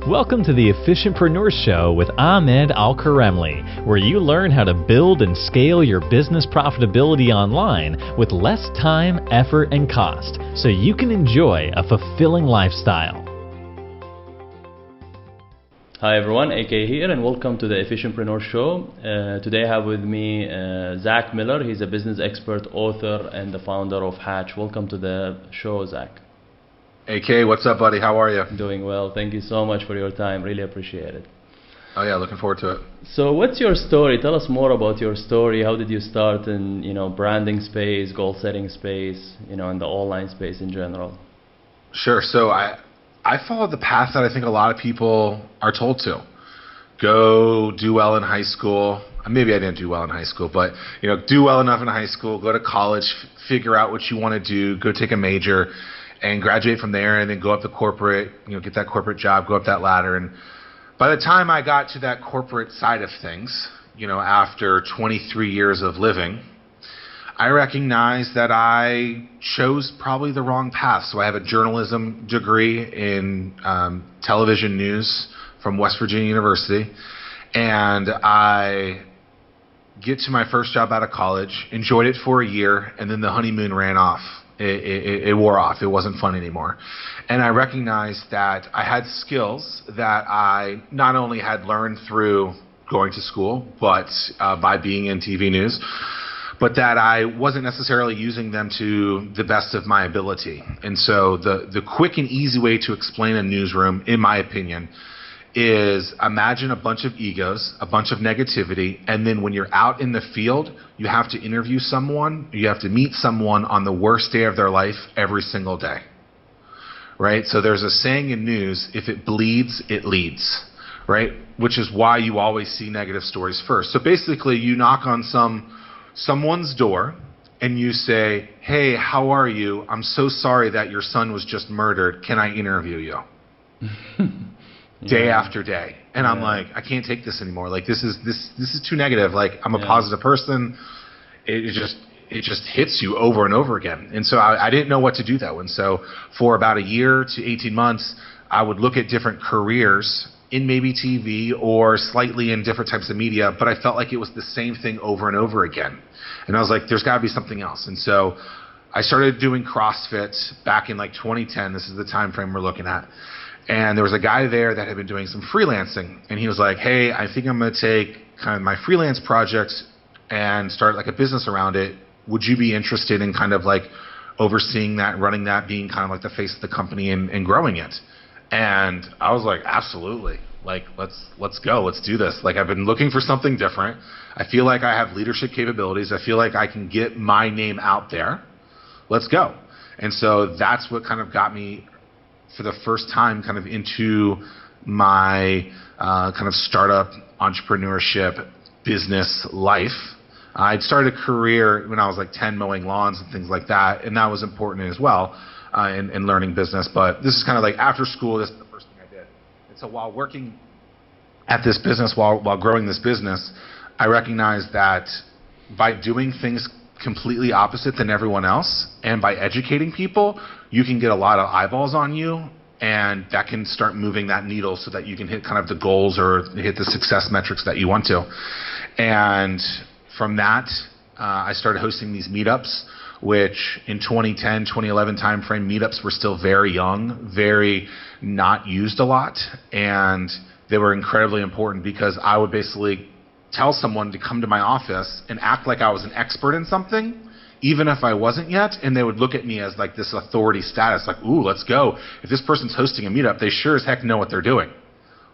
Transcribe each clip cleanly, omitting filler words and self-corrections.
Welcome to the Efficientpreneur Show with Ahmed Al-Karemli, where you learn how to build and scale your business profitability online with less time, effort, and cost, so you can enjoy a fulfilling lifestyle. Hi everyone, AK here, and welcome to the Efficientpreneur Show. Today I have with me Zach Miller. He's a business expert, author, and the founder of Hatch. Welcome to the show, Zach. AK, what's up, buddy? How are you? Doing well. Thank you so much for your time. Really appreciate it. Oh yeah, looking forward to it. So, what's your story? Tell us more about your story. How did you start in, branding space, goal setting space, in the online space in general? Sure. So I followed the path that I think a lot of people are told to. Go do well in high school. Maybe I didn't do well in high school, but do well enough in high school, go to college, figure out what you want to do, go take a major, and graduate from there, and then go up to corporate, get that corporate job, go up that ladder. And by the time I got to that corporate side of things, after 23 years of living, I recognized that I chose probably the wrong path. So I have a journalism degree in television news from West Virginia University, and I get to my first job out of college, enjoyed it for a year, and then the honeymoon ran off. It wore off. It wasn't fun anymore. And I recognized that I had skills that I not only had learned through going to school, but by being in TV news, but that I wasn't necessarily using them to the best of my ability. And so the quick and easy way to explain a newsroom, in my opinion, is imagine a bunch of egos, a bunch of negativity, and then when you're out in the field, you have to interview someone, you have to meet someone on the worst day of their life every single day, right? So there's a saying in news, if it bleeds, it leads, right? Which is why you always see negative stories first. So basically, you knock on someone's door, and you say, hey, how are you? I'm so sorry that your son was just murdered. Can I interview you? Day after day. And I'm like, I can't take this anymore. Like, this is too negative. Like, I'm a positive person. It just hits you over and over again. And so I didn't know what to do though. And so for about a year to 18 months, I would look at different careers in maybe TV or slightly in different types of media, but I felt like it was the same thing over and over again. And I was like, there's gotta be something else. And so I started doing CrossFit back in like 2010. This is the time frame we're looking at. And there was a guy there that had been doing some freelancing, and he was like, hey, I think I'm going to take kind of my freelance projects and start like a business around it. Would you be interested in kind of like overseeing that, running that, being kind of like the face of the company and growing it? And I was like, absolutely. Like, let's go. Let's do this. Like, I've been looking for something different. I feel like I have leadership capabilities. I feel like I can get my name out there. Let's go. And so that's what kind of got me for the first time kind of into my kind of startup entrepreneurship business life. I'd started a career when I was like 10 mowing lawns and things like that, and that was important as well in learning business. But this is kind of like after school, this is the first thing I did. And so while working at this business, while growing this business, I recognized that by doing things completely opposite than everyone else, and by educating people, you can get a lot of eyeballs on you, and that can start moving that needle so that you can hit kind of the goals or hit the success metrics that you want to. And from that, I started hosting these meetups, which in 2010, 2011 timeframe, meetups were still very young, very not used a lot, and they were incredibly important because I would basically tell someone to come to my office and act like I was an expert in something, even if I wasn't yet, and they would look at me as like this authority status, like, ooh, let's go. If this person's hosting a meetup, they sure as heck know what they're doing.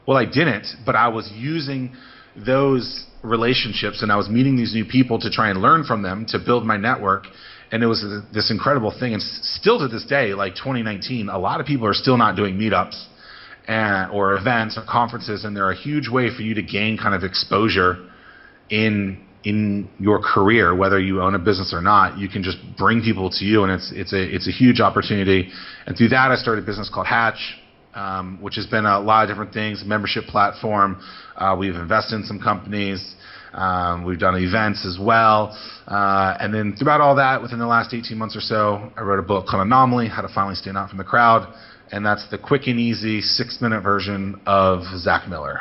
Well, I didn't, but I was using those relationships, and I was meeting these new people to try and learn from them, to build my network, and it was this incredible thing. And still to this day, like 2019, a lot of people are still not doing meetups or events or conferences, and they're a huge way for you to gain kind of exposure in your career, whether you own a business or not. You can just bring people to you, and it's a huge opportunity. And through that, I started a business called Hatch, which has been a lot of different things, membership platform. We've invested in some companies. We've done events as well. And then throughout all that, within the last 18 months or so, I wrote a book called Anomaly, How to Finally Stand Out from the Crowd. And that's the quick and easy 6-minute version of Zach Miller.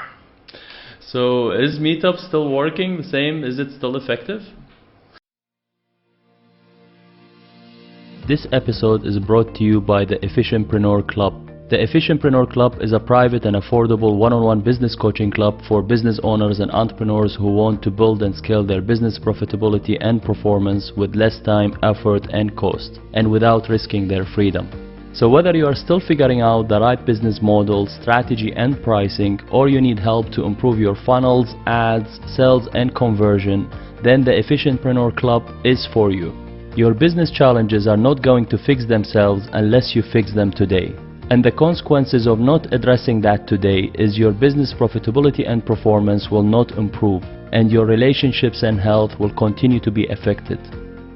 So is Meetup still working the same? Is it still effective? This episode is brought to you by the Efficientpreneur Club. The Efficientpreneur Club is a private and affordable one-on-one business coaching club for business owners and entrepreneurs who want to build and scale their business profitability and performance with less time, effort, and cost, and without risking their freedom. So whether you are still figuring out the right business model, strategy, and pricing, or you need help to improve your funnels, ads, sales, and conversion, then the Efficientpreneur Club is for you. Your business challenges are not going to fix themselves unless you fix them today. And the consequences of not addressing that today is your business profitability and performance will not improve, and your relationships and health will continue to be affected.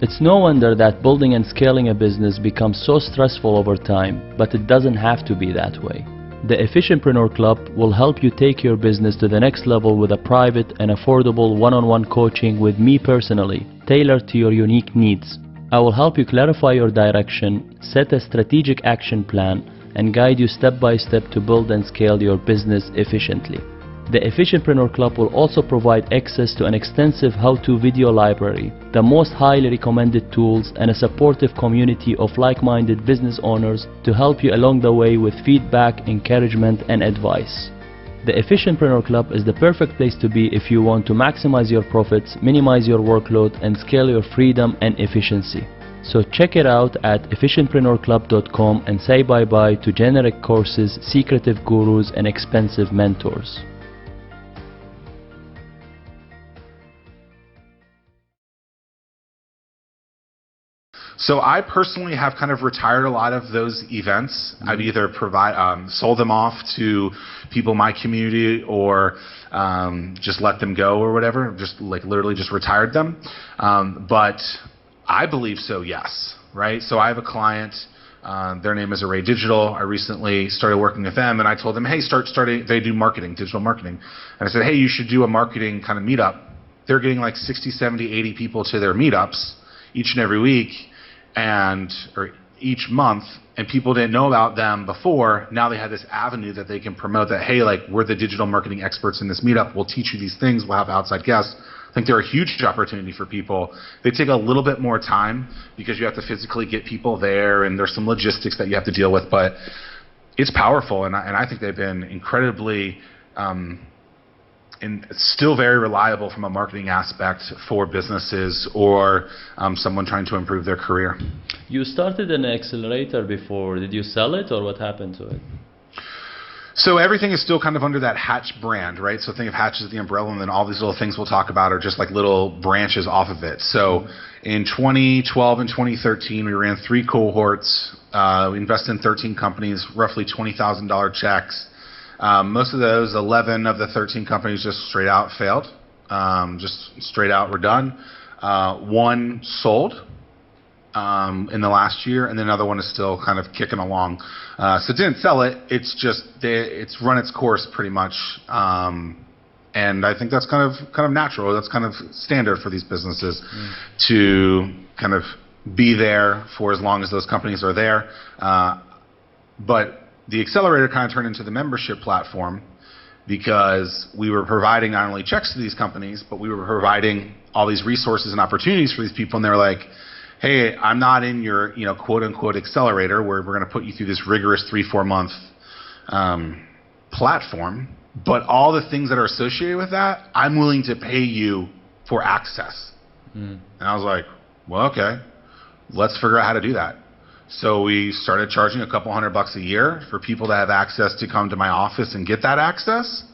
It's no wonder that building and scaling a business becomes so stressful over time, but it doesn't have to be that way. The Efficientpreneur Club will help you take your business to the next level with a private and affordable one-on-one coaching with me personally, tailored to your unique needs. I will help you clarify your direction, set a strategic action plan, and guide you step by step to build and scale your business efficiently. The Efficientpreneur Club will also provide access to an extensive how-to video library, the most highly recommended tools, and a supportive community of like-minded business owners to help you along the way with feedback, encouragement, and advice. The Efficientpreneur Club is the perfect place to be if you want to maximize your profits, minimize your workload, and scale your freedom and efficiency. So check it out at efficientpreneurclub.com and say bye-bye to generic courses, secretive gurus, and expensive mentors. So I personally have kind of retired a lot of those events. I've either sold them off to people in my community or just let them go or whatever, just like literally just retired them. But I believe so, yes, right? So I have a client, their name is Array Digital. I recently started working with them, and I told them, hey, they do marketing, digital marketing. And I said, hey, you should do a marketing kind of meetup. They're getting like 60, 70, 80 people to their meetups each and every week or each month, and people didn't know about them before. Now they have this avenue that they can promote that, hey, like, we're the digital marketing experts in this meetup. We'll teach you these things. We'll have outside guests. I think they're a huge opportunity for people. They take a little bit more time because you have to physically get people there, and there's some logistics that you have to deal with, but it's powerful, and I think they've been incredibly and still very reliable from a marketing aspect for businesses or someone trying to improve their career. You started an accelerator before. Did you sell it, or what happened to it? So everything is still kind of under that Hatch brand, right? So think of Hatch as the umbrella, and then all these little things we'll talk about are just like little branches off of it. So in 2012 and 2013, we ran 3 cohorts. We invested in 13 companies, roughly $20,000 checks. Most of those, 11 of the 13 companies just straight out failed. Just straight out were done. One sold in the last year, and then another one is still kind of kicking along. So didn't sell it. It's run its course pretty much, and I think that's kind of natural. That's kind of standard for these businesses to kind of be there for as long as those companies are there. But the accelerator kind of turned into the membership platform because we were providing not only checks to these companies, but we were providing all these resources and opportunities for these people, and they're like, hey, I'm not in your, quote unquote accelerator where we're going to put you through this rigorous 3-4 month platform, but all the things that are associated with that, I'm willing to pay you for access. And I was like, well, okay, let's figure out how to do that. So we started charging a couple $100 a year for people to have access to come to my office and get that access.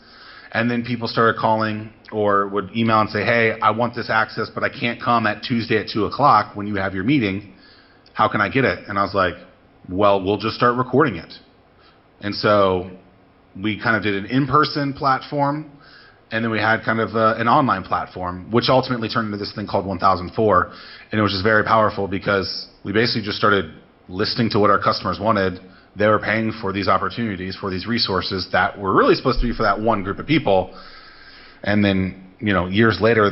And then people started calling or would email and say, hey, I want this access, but I can't come at Tuesday at 2 o'clock when you have your meeting. How can I get it? And I was like, well, we'll just start recording it. And so we kind of did an in-person platform, and then we had kind of an online platform, which ultimately turned into this thing called 1004. And it was just very powerful because we basically just started listening to what our customers wanted. They were paying for these opportunities, for these resources that were really supposed to be for that one group of people. and then years later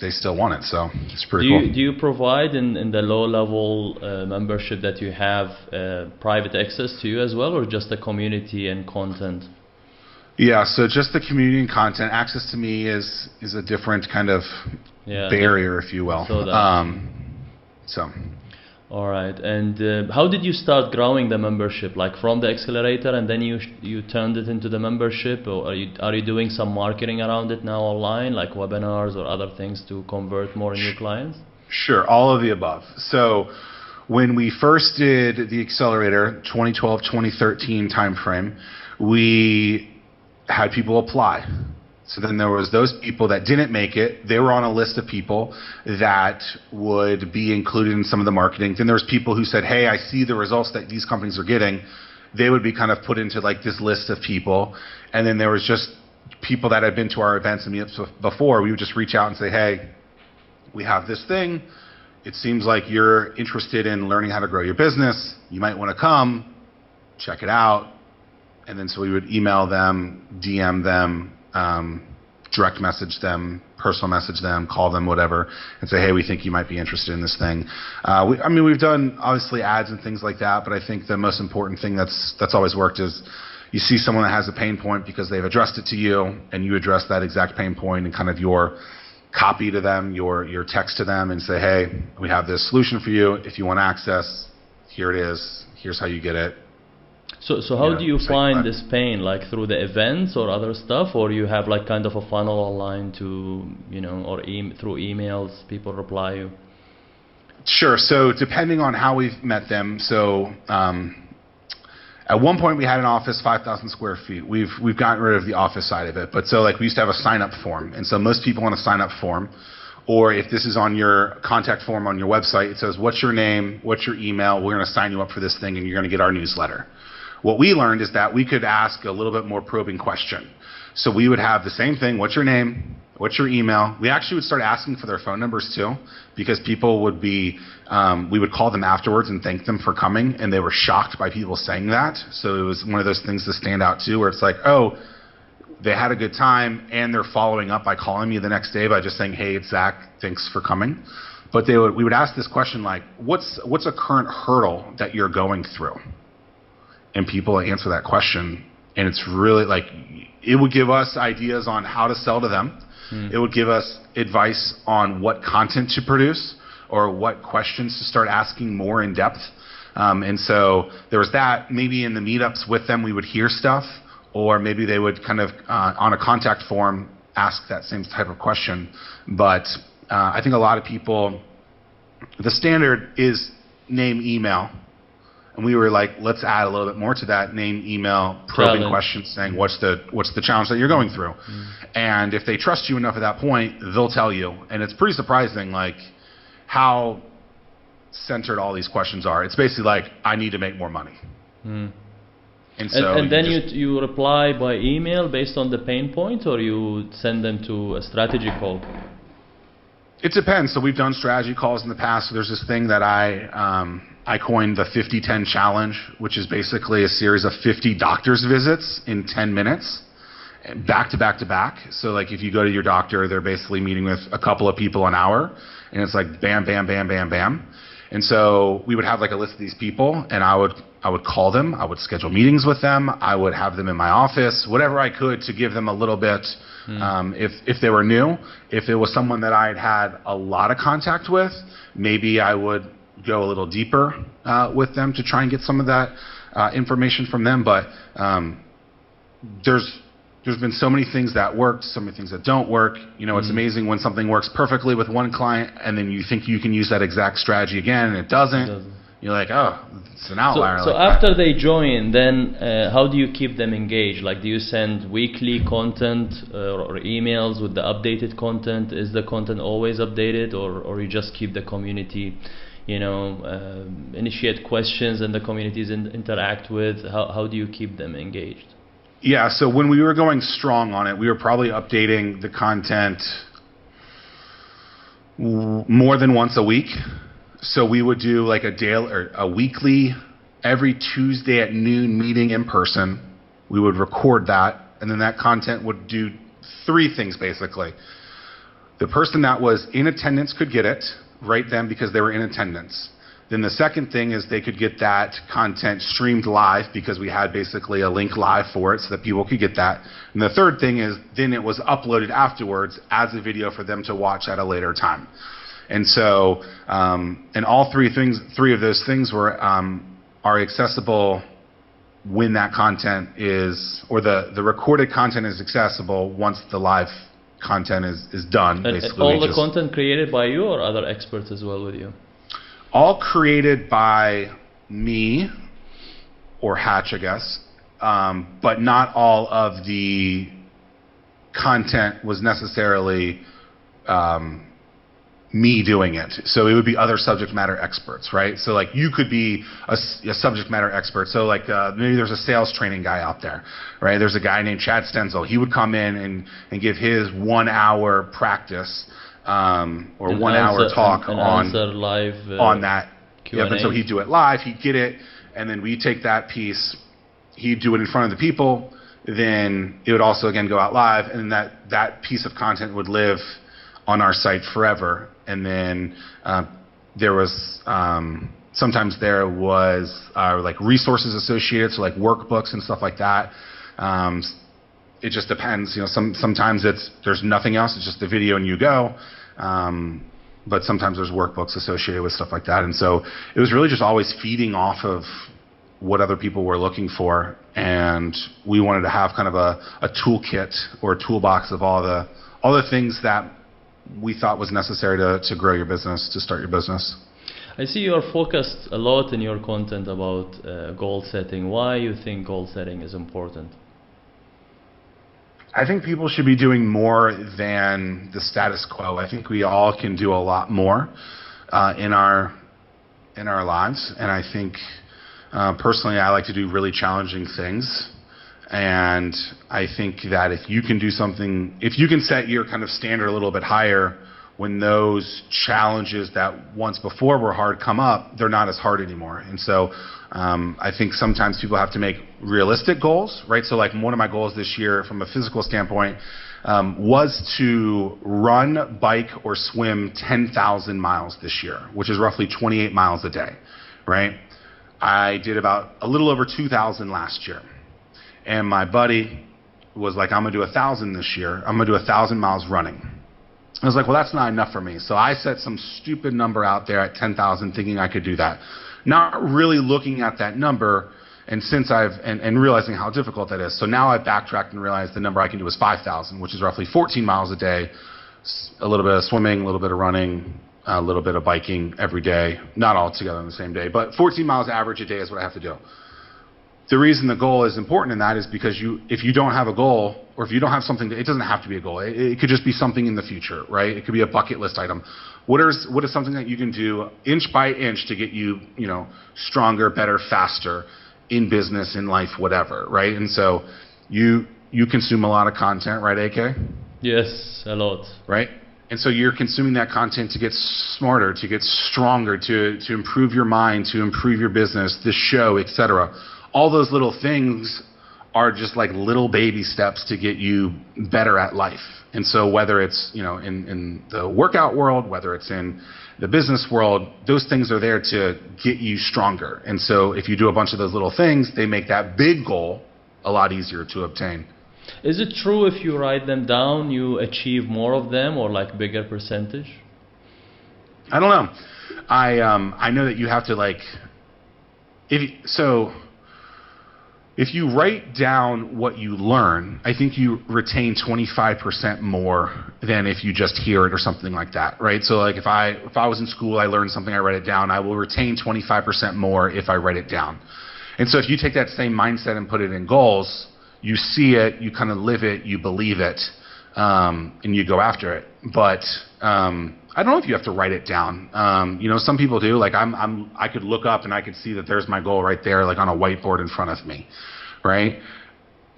they still want it. So it's pretty cool. Do you provide in the low level membership that you have private access to you as well, or just the community and content? Yeah, so just the community and content access to me is a different kind of barrier, if you will. So. All right, and how did you start growing the membership? Like from the accelerator, and then you turned it into the membership, or are you doing some marketing around it now online, like webinars or other things to convert more new clients? Sure, all of the above. So when we first did the accelerator, 2012, 2013 timeframe, we had people apply. So then there was those people that didn't make it. They were on a list of people that would be included in some of the marketing. Then there was people who said, hey, I see the results that these companies are getting. They would be kind of put into like this list of people. And then there was just people that had been to our events and meetups before. We would just reach out and say, hey, we have this thing. It seems like you're interested in learning how to grow your business. You might want to come, check it out. And then so we would email them, DM them, direct message them, personal message them, call them, whatever, and say, hey, we think you might be interested in this thing. We've done obviously ads and things like that, but I think the most important thing that's always worked is you see someone that has a pain point because they've addressed it to you, and you address that exact pain point and kind of your copy to them, your text to them, and say, hey, we have this solution for you. If you want access, here it is. Here's how you get it. So how do you find this pain? Like through the events or other stuff, or you have like kind of a funnel online to, or through emails, people reply you? Sure. So depending on how we've met them. So at one point we had an office 5,000 square feet. We've gotten rid of the office side of it. But so like we used to have a sign up form. And so most people want a sign up form. Or if this is on your contact form on your website, it says, what's your name? What's your email? We're going to sign you up for this thing and you're going to get our newsletter. What we learned is that we could ask a little bit more probing question. So we would have the same thing, what's your name, what's your email? We actually would start asking for their phone numbers too, because people would be, we would call them afterwards and thank them for coming, and they were shocked by people saying that. So it was one of those things to stand out too, where it's like, oh, they had a good time, and they're following up by calling me the next day by just saying, hey, it's Zach, thanks for coming. But we would ask this question like, what's a current hurdle that you're going through? And people answer that question, and it's really like, it would give us ideas on how to sell to them. It would give us advice on what content to produce or what questions to start asking more in depth. And so there was that. Maybe in the meetups with them we would hear stuff, or maybe they would kind of on a contact form ask that same type of question. But I think a lot of people, the standard is name, email. And we were like, let's add a little bit more to that: name, email, probing questions, saying what's the challenge that you're going through. And if they trust you enough at that point, they'll tell you. And it's pretty surprising, like how centered all these questions are. It's basically like, I need to make more money. And so and then you reply by email based on the pain point, or you send them to a strategy call? It depends. So we've done strategy calls in the past. So there's this thing that I coined the 50-10 challenge, which is basically a series of 50 doctor's visits in 10 minutes, back to back to back. So like if you go to your doctor, they're basically meeting with a couple of people an hour, and it's like bam, bam, bam, bam, bam. And so we would have like a list of these people, and I would call them, I would schedule meetings with them, I would have them in my office, whatever I could to give them a little bit. If they were new, if it was someone that I'd had a lot of contact with, maybe I would go a little deeper with them to try and get some of that information from them. But there's been so many things that worked, so many things that don't work. It's amazing when something works perfectly with one client, and then you think you can use that exact strategy again, and it doesn't. You're like, oh, it's an outlier. So after they join, then how do you keep them engaged? Like, do you send weekly content or emails with the updated content? Is the content always updated, or you just keep the community, initiate questions and the communities interact with? How do you keep them engaged? Yeah, so when we were going strong on it, we were probably updating the content more than once a week. So we would do like a weekly, every Tuesday at noon meeting in person. We would record that, and then that content would three things basically. The person that was in attendance could get it right then because they were in attendance. Then the second thing is they could get that content streamed live because we had basically a link live for it so that people could get that. And the third thing is then it was uploaded afterwards as a video for them to watch at a later time. And so, and all three of those things are accessible when that content is, or the recorded content is accessible once the live content is done. And all the content created by you or other experts as well with you? All created by me or Hatch, I guess, but not all of the content was necessarily me doing it. So it would be other subject matter experts, right? So like you could be a subject matter expert. So like maybe there's a sales training guy out there, right? There's a guy named Chad Stenzel. He would come in and give his 1 hour practice or 1 hour talk on that. Yep, and so he'd do it live, he'd get it, and then we'd take that piece, he'd do it in front of the people, then it would also again go out live, and that piece of content would live on our site forever. And then there was sometimes there was like resources associated, so like workbooks and stuff like that. It just depends, you know. Sometimes there's nothing else; it's just the video and you go. But sometimes there's workbooks associated with stuff like that, and so it was really just always feeding off of what other people were looking for, and we wanted to have kind of a toolkit or a toolbox of all the things that we thought was necessary to grow your business, to start your business. I see you are focused a lot in your content about goal setting. Why you think goal setting is important? I think people should be doing more than the status quo. I think we all can do a lot more in our lives, and I think personally I like to do really challenging things. And I think that if you can do something, if you can set your kind of standard a little bit higher, when those challenges that once before were hard come up, they're not as hard anymore. And so I think sometimes people have to make realistic goals, right? So like one of my goals this year from a physical standpoint was to run, bike, or swim 10,000 miles this year, which is roughly 28 miles a day, right? I did about a little over 2,000 last year. And my buddy was like, I'm going to do 1,000 this year. I'm going to do 1,000 miles running. I was like, well, that's not enough for me. So I set some stupid number out there at 10,000 thinking I could do that. Not really looking at that number, and since and realizing how difficult that is. So now I've backtracked and realized the number I can do is 5,000, which is roughly 14 miles a day, a little bit of swimming, a little bit of running, a little bit of biking every day. Not all together on the same day, but 14 miles average a day is what I have to do. The reason the goal is important in that is because if you don't have a goal, or if you don't have something, it doesn't have to be a goal. It could just be something in the future, right? It could be a bucket list item. What is something that you can do inch by inch to get you, stronger, better, faster in business, in life, whatever, right? And so you consume a lot of content, right, AK? Yes, a lot. Right? And so you're consuming that content to get smarter, to get stronger, to improve your mind, to improve your business, the show, etc. All those little things are just like little baby steps to get you better at life. And so whether it's, in the workout world, whether it's in the business world, those things are there to get you stronger. And so if you do a bunch of those little things, they make that big goal a lot easier to obtain. Is it true if you write them down, you achieve more of them, or like bigger percentage? I don't know. I know that you have to if you write down what you learn, I think you retain 25% more than if you just hear it or something like that, right? So like if I was in school, I learned something, I write it down, I will retain 25% more if I write it down. And so if you take that same mindset and put it in goals, you see it, you kind of live it, you believe it, and you go after it. But I don't know if you have to write it down. Some people do. Like I could look up and I could see that there's my goal right there, like on a whiteboard in front of me, right?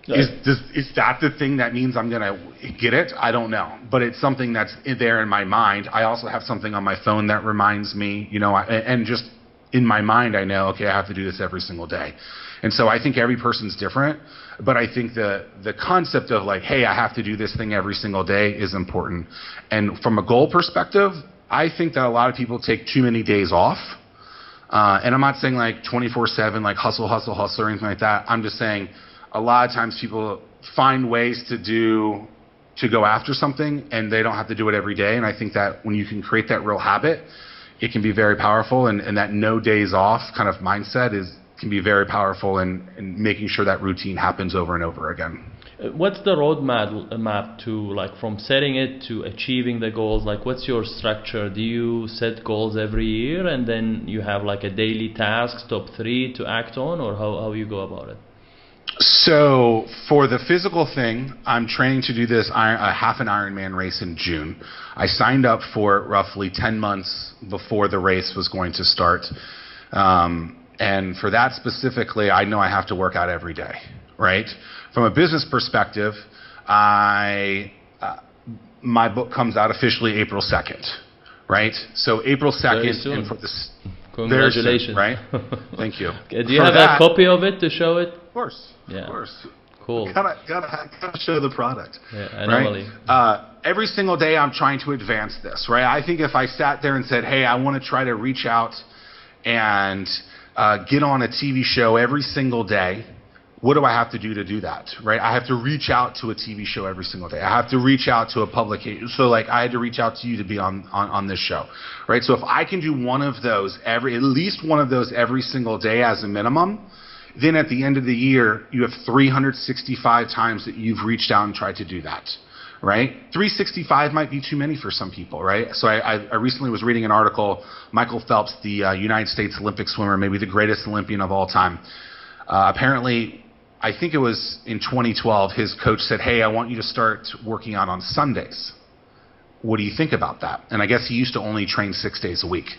Yeah. Is that the thing that means I'm gonna get it? I don't know, but it's something that's there in my mind. I also have something on my phone that reminds me, and just in my mind, I know, okay, I have to do this every single day. And so I think every person's different, but I think the concept of like, hey, I have to do this thing every single day is important. And from a goal perspective, I think that a lot of people take too many days off. And I'm not saying like 24/7, like hustle, hustle, hustle, or anything like that. I'm just saying a lot of times people find ways to go after something, and they don't have to do it every day. And I think that when you can create that real habit, it can be very powerful. And that no days off kind of mindset can be very powerful in making sure that routine happens over and over again. What's the roadmap map to, like, from setting it to achieving the goals? Like, what's your structure? Do you set goals every year and then you have like a daily task, top 3 to act on, or how you go about it? So for the physical thing, I'm training to do this half an Ironman race in June. I signed up for it roughly 10 months before the race was going to start. And for that specifically, I know I have to work out every day, right? From a business perspective, my book comes out officially April 2nd, right? So April 2nd. Very soon. And for this, Congratulations. soon, right? Thank you. Okay, do you have a copy of it to show it? Of course. Yeah. Of course. Cool. Gotta show the product. Yeah, Anomaly. Right? Every single day I'm trying to advance this, right? I think if I sat there and said, hey, I want to try to reach out and get on a TV show every single day, what do I have to do that, right? I have to reach out to a TV show every single day. I have to reach out to a publication. So like I had to reach out to you to be on this show, right? So if I can do one of those at least one of those every single day as a minimum, then at the end of the year, you have 365 times that you've reached out and tried to do that, right? 365 might be too many for some people, right? So I recently was reading an article, Michael Phelps, the United States Olympic swimmer, maybe the greatest Olympian of all time. Apparently, I think it was in 2012, his coach said, hey, I want you to start working out on Sundays. What do you think about that? And I guess he used to only train 6 days a week.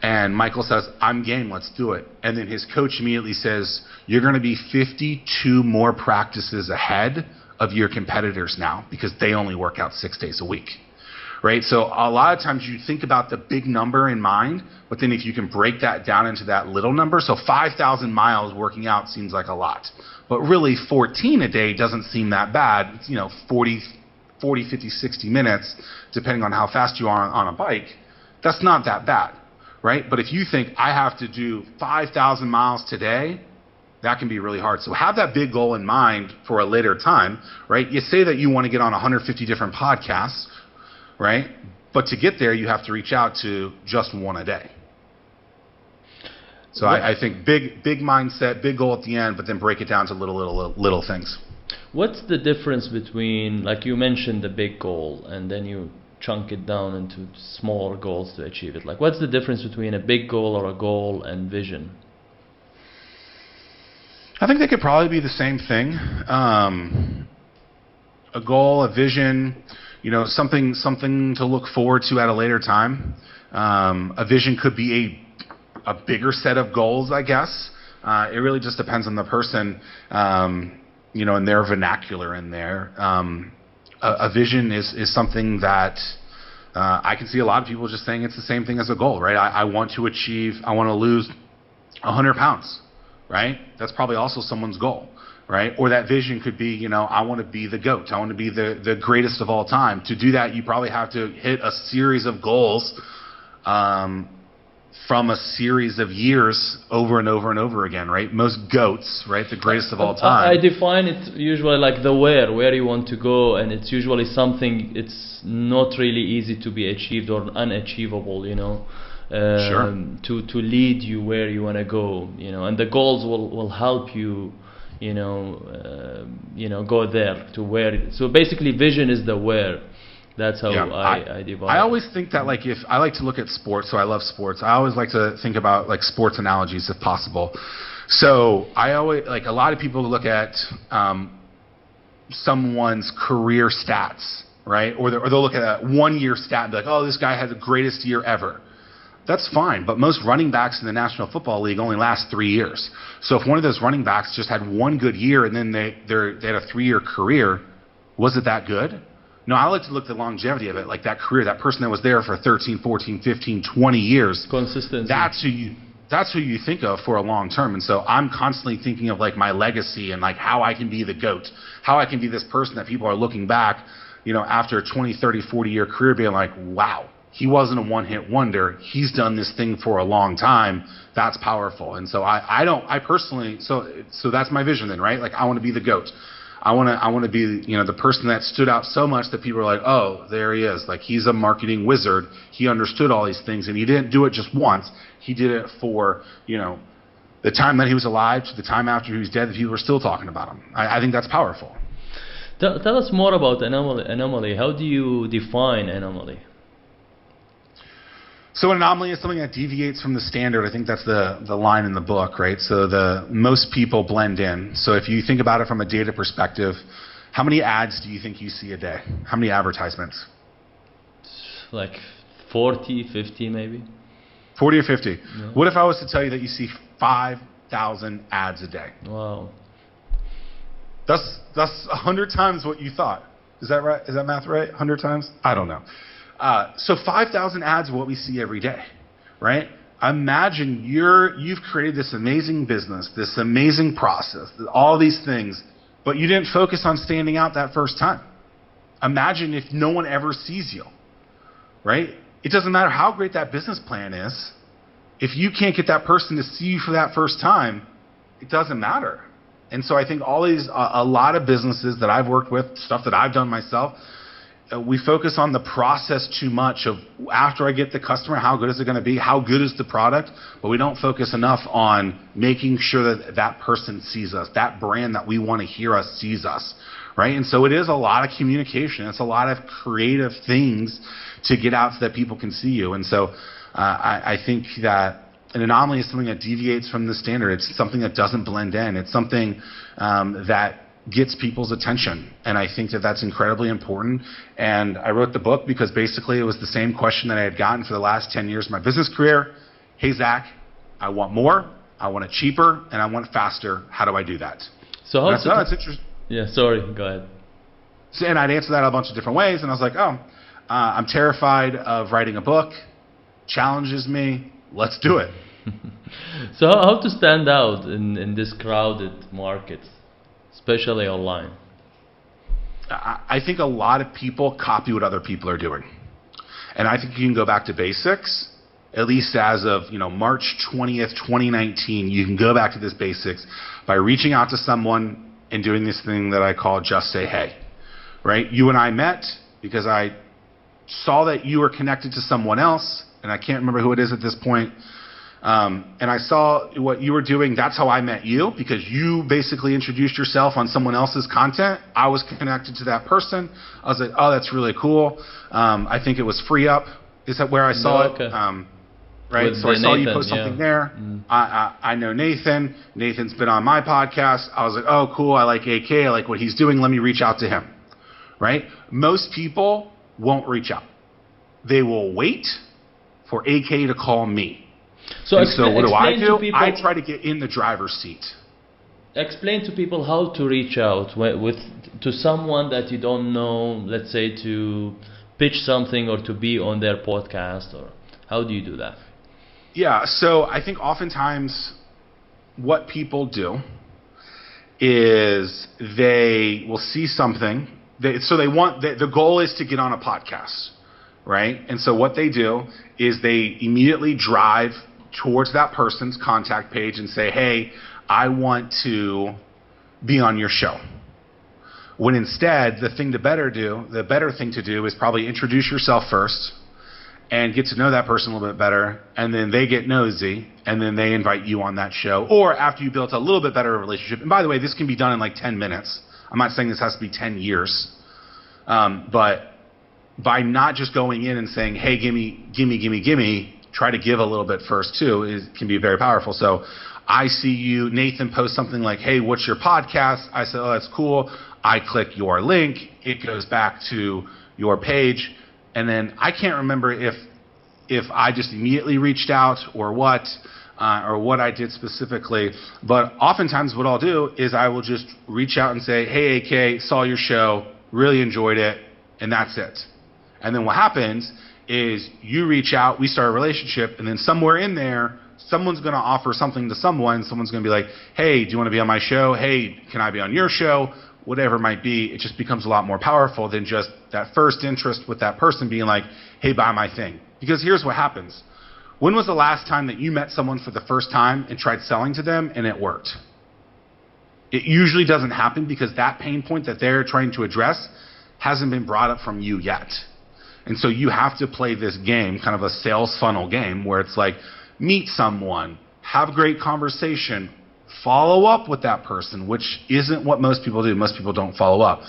And Michael says, I'm game, let's do it. And then his coach immediately says, you're going to be 52 more practices ahead of your competitors now because they only work out 6 days a week. Right? So a lot of times you think about the big number in mind, but then if you can break that down into that little number, so 5,000 miles working out seems like a lot. But really 14 a day doesn't seem that bad. It's, 40, 50, 60 minutes, depending on how fast you are on a bike. That's not that bad. Right? But if you think I have to do 5,000 miles today, that can be really hard. So have that big goal in mind for a later time, right? You say that you want to get on 150 different podcasts, right? But to get there, you have to reach out to just one a day. So I think big mindset, big goal at the end, but then break it down to little things. What's the difference between, like you mentioned, the big goal, and then you chunk it down into smaller goals to achieve it? Like, what's the difference between a big goal or a goal and vision? I think they could probably be the same thing. A goal, a vision, something to look forward to at a later time. A vision could be a bigger set of goals, I guess. It really just depends on the person, and their vernacular in there. A vision is something that I can see a lot of people just saying it's the same thing as a goal, right? I want to lose 100 pounds, right? That's probably also someone's goal, right? Or that vision could be, I want to be the GOAT. I want to be the greatest of all time. To do that, you probably have to hit a series of goals from a series of years over and over and over again, right? Most GOATs, right? The greatest of all time. I define it usually like the where you want to go, and it's usually something, it's not really easy to be achieved or unachievable, Sure. to lead you where you want to go, and the goals will help you, go there to where. So basically vision is the where. That's how I divide. I always think that, like, if I like to look at sports, so I love sports. I always like to think about like sports analogies if possible. So I always, like, a lot of people look at someone's career stats, right? Or they'll look at a 1 year stat and be like, oh, this guy had the greatest year ever. That's fine, but most running backs in the National Football League only last 3 years. So if one of those running backs just had one good year and then they had a 3 year career, was it that good? No, I like to look at the longevity of it, like that career, that person that was there for 13, 14, 15, 20 years. Consistency. that's who you think of for a long term. And so I'm constantly thinking of like my legacy and like how I can be the GOAT, how I can be this person that people are looking back, after a 20, 30, 40-year career being like, wow, he wasn't a one-hit wonder. He's done this thing for a long time. That's powerful. And so I personally, so that's my vision then, right? Like I want to be the GOAT. I want to be, the person that stood out so much that people are like, oh, there he is. Like he's a marketing wizard. He understood all these things, and he didn't do it just once. He did it for, the time that he was alive to the time after he was dead that people were still talking about him. I think that's powerful. Tell us more about Anomaly. How do you define Anomaly? So an anomaly is something that deviates from the standard. I think that's the line in the book, right? So most people blend in. So if you think about it from a data perspective, how many ads do you think you see a day? How many advertisements? Like 40, 50 maybe. 40 or 50. Yeah. What if I was to tell you that you see 5,000 ads a day? Wow. That's 100 times what you thought. Is that right? Is that math right? 100 times? I don't know. So 5,000 ads are what we see every day, right? Imagine you've created this amazing business, this amazing process, all these things, but you didn't focus on standing out that first time. Imagine if no one ever sees you, right? It doesn't matter how great that business plan is. If you can't get that person to see you for that first time, it doesn't matter. And so I think a lot of businesses that I've worked with, stuff that I've done myself, we focus on the process too much of after I get the customer, how good is it going to be? How good is the product? But we don't focus enough on making sure that that person sees us, that brand that we want to hear us sees us, right? And so it is a lot of communication. It's a lot of creative things to get out so that people can see you. And so I think that an anomaly is something that deviates from the standard. It's something that doesn't blend in. It's something that gets people's attention. And I think that that's incredibly important. And I wrote the book because basically it was the same question that I had gotten for the last 10 years of my business career. Hey, Zach, I want more, I want it cheaper, and I want it faster. How do I do that? So how that's interesting. Yeah, sorry, go ahead. And I'd answer that a bunch of different ways. And I was like, I'm terrified of writing a book. Challenges me. Let's do it. So how to stand out in this crowded market, especially online? I think a lot of people copy what other people are doing. And I think you can go back to basics, at least as of March 20th, 2019, you can go back to this basics by reaching out to someone and doing this thing that I call just say hey. Right? You and I met because I saw that you were connected to someone else, and I can't remember who it is at this point. And I saw what you were doing. That's how I met you, because you basically introduced yourself on someone else's content. I was connected to that person. I was like, oh, that's really cool. I think it was Free Up. Is that where I saw it? Right? With so I saw Nathan, you post something there. Mm. I know Nathan. Nathan's been on my podcast. I was like, oh, cool. I like AK. I like what he's doing. Let me reach out to him. Right? Most people won't reach out. They will wait for AK to call me. So what do? I try to get in the driver's seat. Explain to people how to reach out to someone that you don't know, let's say to pitch something or to be on their podcast, or how do you do that? Yeah, so I think oftentimes what people do is they will see something. The goal is to get on a podcast, right? And so what they do is they immediately drive towards that person's contact page and say, hey, I want to be on your show. When instead, the better thing to do is probably introduce yourself first and get to know that person a little bit better, and then they get nosy, and then they invite you on that show. Or after you built a little bit better relationship, and by the way, this can be done in like 10 minutes. I'm not saying this has to be 10 years. But by not just going in and saying, hey, gimme, try to give a little bit first too, can be very powerful. So I see you, Nathan posts something like, hey, what's your podcast? I said, oh, that's cool. I click your link. It goes back to your page. And then I can't remember if I just immediately reached out or what I did specifically. But oftentimes what I'll do is I will just reach out and say, hey, AK, saw your show, really enjoyed it, and that's it. And then what happens is you reach out, we start a relationship, and then somewhere in there, someone's going to offer something to someone. Someone's going to be like, hey, do you want to be on my show? Hey, can I be on your show? Whatever it might be, it just becomes a lot more powerful than just that first interest with that person being like, hey, buy my thing. Because here's what happens. When was the last time that you met someone for the first time and tried selling to them and it worked? It usually doesn't happen because that pain point that they're trying to address hasn't been brought up from you yet. And so you have to play this game, kind of a sales funnel game, where it's like, meet someone, have a great conversation, follow up with that person, which isn't what most people do. Most people don't follow up.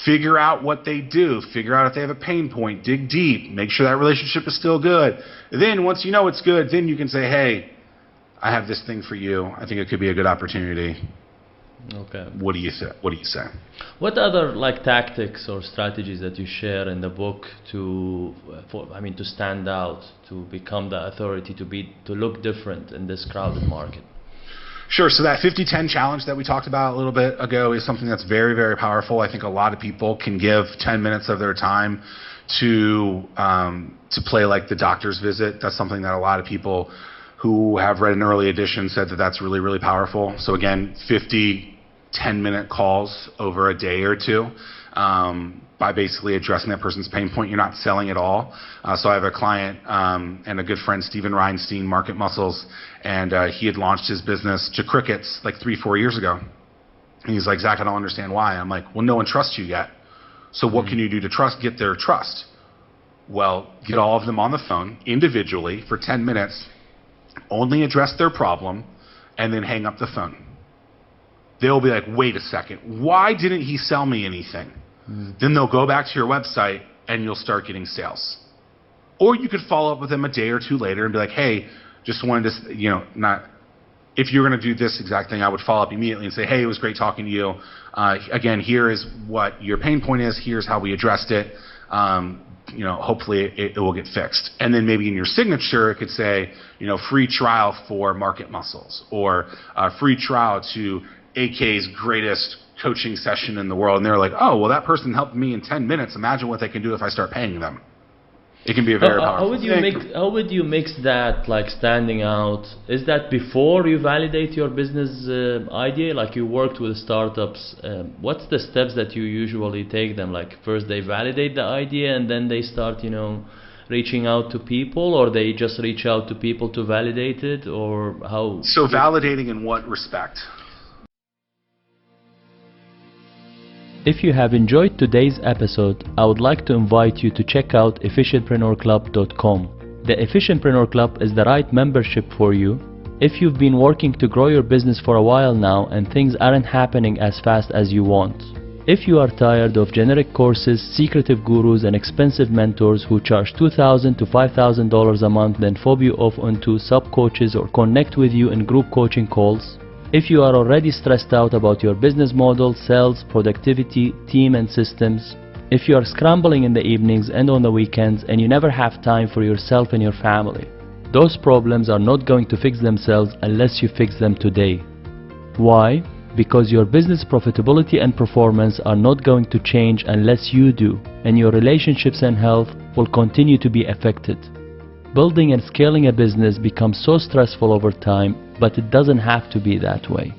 Figure out what they do. Figure out if they have a pain point. Dig deep. Make sure that relationship is still good. Then once you know it's good, then you can say, hey, I have this thing for you. I think it could be a good opportunity. Okay. What do you say? What do you say? What other like tactics or strategies that you share in the book to stand out, to become the authority, to look different in this crowded market? Sure. So that 50-10 challenge that we talked about a little bit ago is something that's very, very powerful. I think a lot of people can give 10 minutes of their time to play like the doctor's visit. That's something that a lot of people who have read an early edition said that that's really, really powerful. So again, 50 10-minute calls over a day or two by basically addressing that person's pain point. You're not selling at all. So I have a client and a good friend, Steven Reinstein, Market Muscles, and he had launched his business to crickets like 3-4 years ago. And he's like, Zach, I don't understand why. I'm like, well, no one trusts you yet. So what can you do to get their trust? Well, get all of them on the phone individually for 10 minutes, only address their problem, and then hang up the phone. They'll be like, wait a second, why didn't he sell me anything? Then they'll go back to your website and you'll start getting sales. Or you could follow up with them a day or two later and be like, hey, just wanted to, if you're going to do this exact thing, I would follow up immediately and say, hey, it was great talking to you. Again, here is what your pain point is. Here's how we addressed it. Hopefully it will get fixed. And then maybe in your signature, it could say, free trial for Market Muscles, or free trial to AK's greatest coaching session in the world. And they're like, oh, well, that person helped me in 10 minutes. Imagine what they can do if I start paying them. It can be a very powerful thing. How would you mix that, like standing out? Is that before you validate your business idea? Like you worked with startups. What's the steps that you usually take them? Like first they validate the idea and then they start, reaching out to people, or they just reach out to people to validate it, or how? So validating in what respect? If you have enjoyed today's episode, I would like to invite you to check out efficientpreneurclub.com. The Efficientpreneur Club is the right membership for you if you've been working to grow your business for a while now and things aren't happening as fast as you want. If you are tired of generic courses, secretive gurus, and expensive mentors who charge $2,000 to $5,000 a month, then fob you off onto sub-coaches or connect with you in group coaching calls, if you are already stressed out about your business model, sales, productivity, team and systems, if you are scrambling in the evenings and on the weekends and you never have time for yourself and your family, those problems are not going to fix themselves unless you fix them today. Why? Because your business profitability and performance are not going to change unless you do, and your relationships and health will continue to be affected. Building and scaling a business becomes so stressful over time, but it doesn't have to be that way.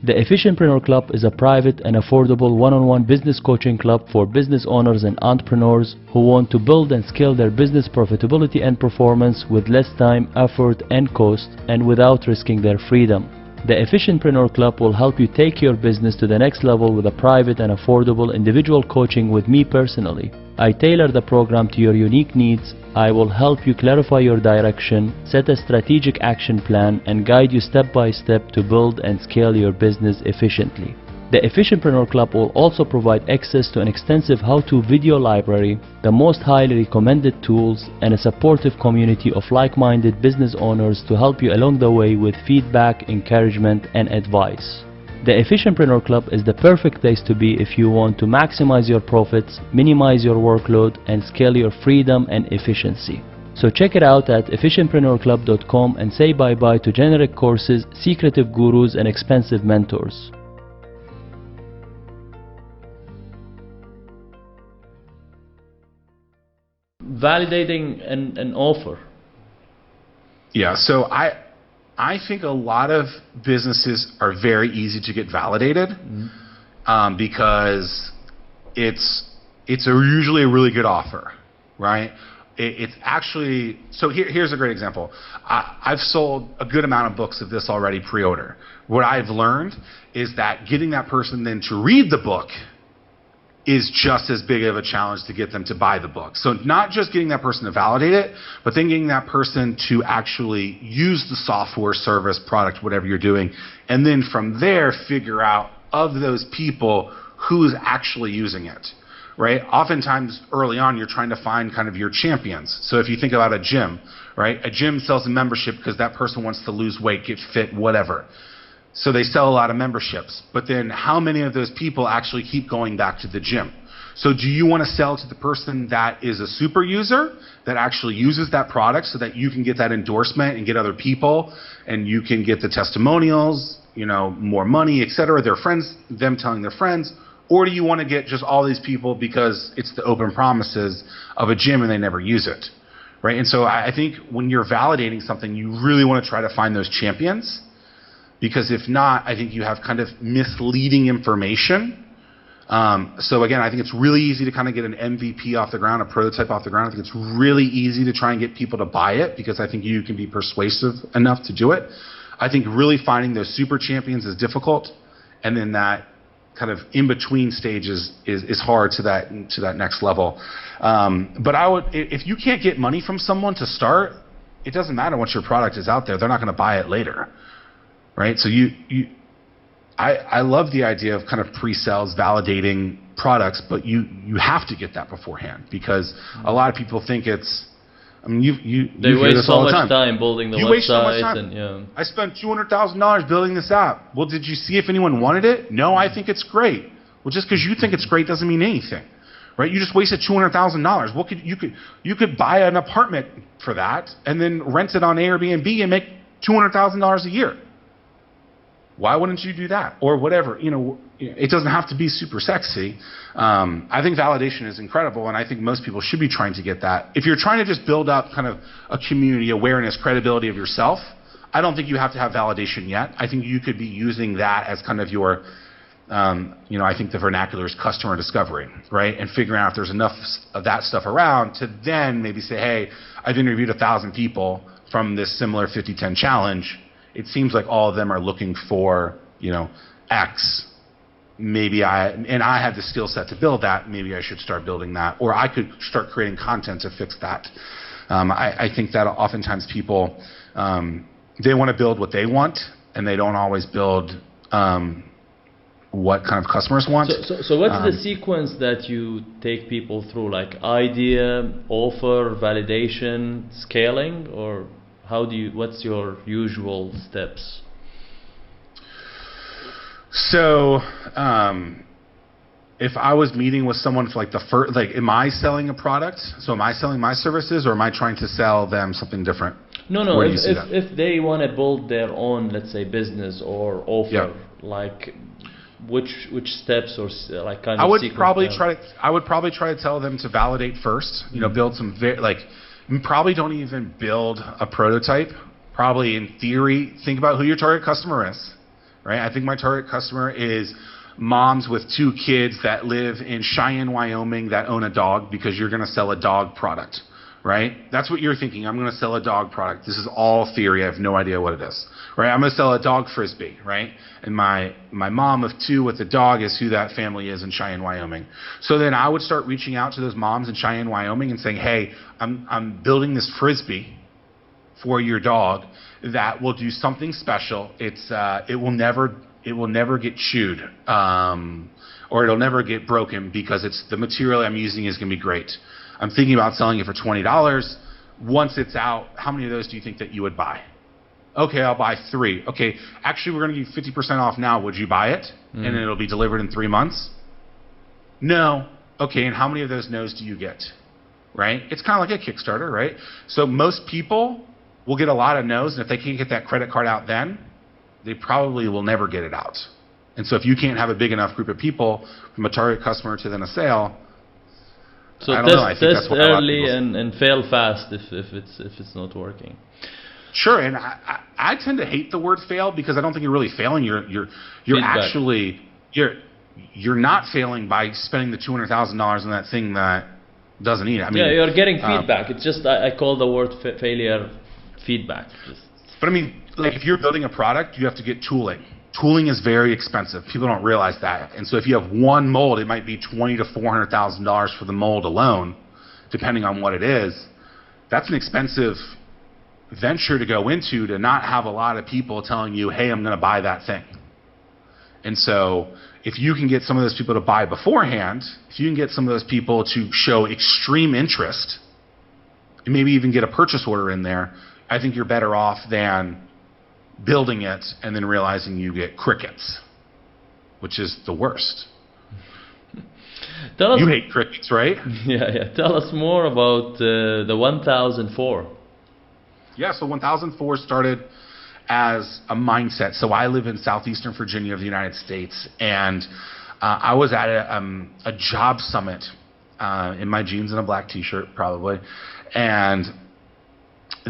The Efficientpreneur Club is a private and affordable one-on-one business coaching club for business owners and entrepreneurs who want to build and scale their business profitability and performance with less time, effort, and cost, and without risking their freedom. The Efficientpreneur Club will help you take your business to the next level with a private and affordable individual coaching with me personally. I tailor the program to your unique needs. I will help you clarify your direction, set a strategic action plan, and guide you step by step to build and scale your business efficiently. The Efficientpreneur Club will also provide access to an extensive how-to video library, the most highly recommended tools, and a supportive community of like-minded business owners to help you along the way with feedback, encouragement, and advice. The Efficientpreneur Club is the perfect place to be if you want to maximize your profits, minimize your workload, and scale your freedom and efficiency. So check it out at efficientpreneurclub.com and say bye-bye to generic courses, secretive gurus, and expensive mentors. Validating an offer. Yeah, so I think a lot of businesses are very easy to get validated because it's usually a really good offer, right? It's actually, so here's a great example. I've sold a good amount of books of this already pre-order. What I've learned is that getting that person then to read the book is just as big of a challenge to get them to buy the book. So not just getting that person to validate it, but then getting that person to actually use the software, service, product, whatever you're doing, and then from there figure out of those people who's actually using it. Right? Oftentimes early on you're trying to find kind of your champions. So if you think about a gym, right? A gym sells a membership because that person wants to lose weight, get fit, whatever. So they sell a lot of memberships. But then how many of those people actually keep going back to the gym? So do you want to sell to the person that is a super user, that actually uses that product so that you can get that endorsement and get other people and you can get the testimonials, you know, more money, etc., their friends, them telling their friends? Or do you want to get just all these people because it's the open promises of a gym and they never use it, right? And so I think when you're validating something, you really want to try to find those champions, because if not, I think you have kind of misleading information. So again, I think it's really easy to kind of get an MVP off the ground, a prototype off the ground. I think it's really easy to try and get people to buy it because I think you can be persuasive enough to do it. I think really finding those super champions is difficult, and then that kind of in between stages is hard to that next level. But I would, if you can't get money from someone to start, it doesn't matter once your product is out there, they're not going to buy it later, right? So I love the idea of kind of pre-sales, validating products, but you have to get that beforehand, because a lot of people think it's, I mean, they waste so much time building the website. website. So much time. And, yeah. I spent $200,000 building this app. Well, did you see if anyone wanted it? No, I think it's great. Well, just because you think it's great doesn't mean anything, right? You just wasted $200,000. What you could buy an apartment for that and then rent it on Airbnb and make $200,000 a year. Why wouldn't you do that? Or whatever, you know, it doesn't have to be super sexy. I think validation is incredible, and I think most people should be trying to get that. If you're trying to just build up kind of a community awareness, credibility of yourself, I don't think you have to have validation yet. I think you could be using that as kind of your, you know, I think the vernacular is customer discovery, right? And figuring out if there's enough of that stuff around to then maybe say, hey, I've interviewed 1,000 people from this similar 50-10 challenge. It seems like all of them are looking for, you know, X. Maybe I have the skill set to build that. Maybe I should start building that. Or I could start creating content to fix that. I think that oftentimes people, they want to build what they want, and they don't always build what kind of customers want. So what's the sequence that you take people through? Like idea, offer, validation, scaling, or how do you, what's your usual steps? So, if I was meeting with someone for like the first, like, am I selling a product? So am I selling my services, or am I trying to sell them something different? No. If they want to build their own, let's say, business or offer, like which steps or like kind of. I would probably try to tell them to validate first. You know, build some probably don't even build a prototype. Probably in theory, think about who your target customer is. Right? I think my target customer is moms with 2 kids that live in Cheyenne, Wyoming that own a dog, because you're going to sell a dog product. Right? That's what you're thinking. I'm going to sell a dog product. This is all theory. I have no idea what it is. Right? I'm going to sell a dog frisbee. Right? And my mom of 2 with a dog is who that family is in Cheyenne, Wyoming. So then I would start reaching out to those moms in Cheyenne, Wyoming and saying, hey, I'm building this frisbee for your dog that will do something special. It will never get chewed, or it'll never get broken, because it's the material I'm using is going to be great. I'm thinking about selling it for $20. Once it's out, how many of those do you think that you would buy? Okay, I'll buy 3. Okay, actually we're going to give 50% off now. Would you buy it? And then it'll be delivered in 3 months? No. Okay, and how many of those no's do you get? Right? It's kind of like a Kickstarter, right? So most people will get a lot of no's, and if they can't get that credit card out then, they probably will never get it out. And so if you can't have a big enough group of people, from a target customer to then a sale, so test early and fail fast if it's not working. Sure, and I tend to hate the word fail because I don't think you're really failing. You're actually you're not failing by spending the $200,000 on that thing that doesn't need it. I mean, yeah, you're getting feedback. It's just I call the word failure feedback. But I mean, like if you're building a product, you have to get tooling. Tooling is very expensive. People don't realize that. And so if you have one mold, it might be $20,000 to $400,000 for the mold alone, depending on what it is. That's an expensive venture to go into, to not have a lot of people telling you, hey, I'm going to buy that thing. And so if you can get some of those people to buy beforehand, if you can get some of those people to show extreme interest, and maybe even get a purchase order in there, I think you're better off than building it and then realizing you get crickets, which is the worst. You hate crickets, right? Yeah. Tell us more about the 1004. Yeah, so 1004 started as a mindset. So I live in southeastern Virginia of the United States, and I was at a job summit in my jeans and a black t-shirt probably, and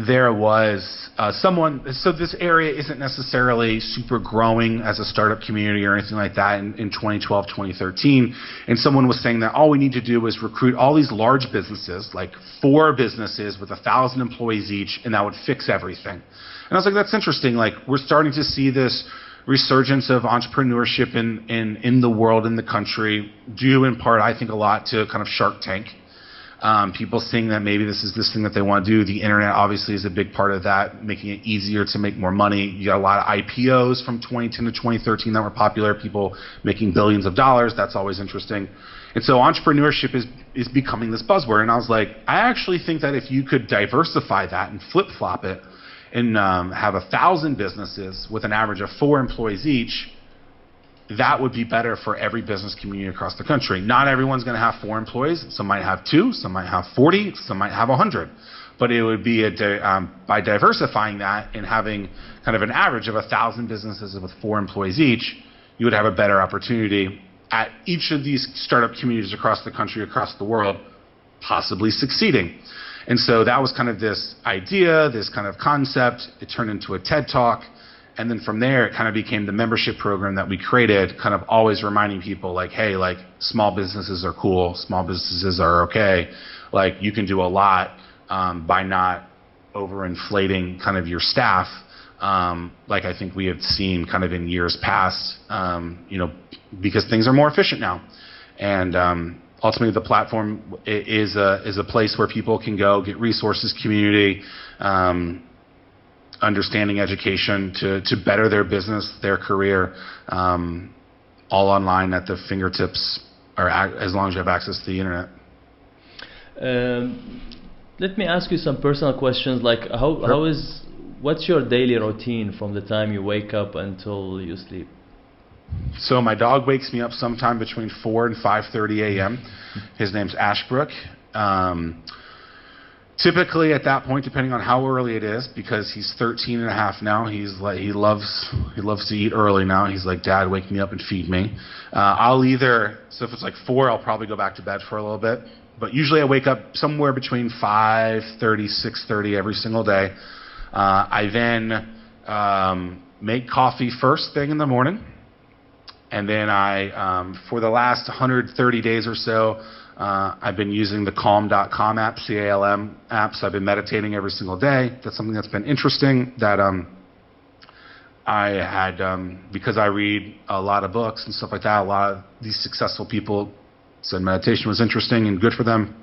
there was someone, so this area isn't necessarily super growing as a startup community or anything like that in 2012, 2013, and someone was saying that all we need to do is recruit all these large businesses, like 4 businesses with 1,000 employees each, and that would fix everything. And I was like, that's interesting. Like, we're starting to see this resurgence of entrepreneurship in the world, in the country, due in part, I think, a lot to kind of Shark Tank. People seeing that maybe this is this thing that they want to do. The internet obviously is a big part of that, making it easier to make more money. You got a lot of IPOs from 2010 to 2013 that were popular, people making billions of dollars. That's always interesting. And so entrepreneurship is becoming this buzzword. And I was like, I actually think that if you could diversify that and flip-flop it and have 1,000 businesses with an average of 4 employees each, that would be better for every business community across the country. Not everyone's going to have 4 employees. Some might have 2, some might have 40, some might have 100. But it would be by diversifying that and having kind of an average of 1,000 businesses with 4 employees each, you would have a better opportunity at each of these startup communities across the country, across the world, possibly succeeding. And so that was kind of this idea, this kind of concept. It turned into a TED Talk. And then from there, it kind of became the membership program that we created, kind of always reminding people like, hey, like small businesses are cool, small businesses are okay. Like you can do a lot by not overinflating kind of your staff, like I think we have seen kind of in years past, because things are more efficient now. And ultimately, the platform is a place where people can go get resources, community, understanding, education to better their business, their career, all online at the fingertips, or as long as you have access to the internet. Let me ask you some personal questions. Like, what's your daily routine from the time you wake up until you sleep? So my dog wakes me up sometime between 4 and 5:30 a.m. His name's Ashbrook. Typically at that point, depending on how early it is, because he's 13 and a half now, he's like, he loves to eat early now. He's like, Dad, wake me up and feed me. So if it's like 4, I'll probably go back to bed for a little bit. But usually I wake up somewhere between 5:30, 6:30 every single day. I then make coffee first thing in the morning. And then for the last 130 days or so, I've been using the calm.com app, C-A-L-M apps. I've been meditating every single day. That's something that's been interesting that I had, because I read a lot of books and stuff like that, a lot of these successful people said meditation was interesting and good for them.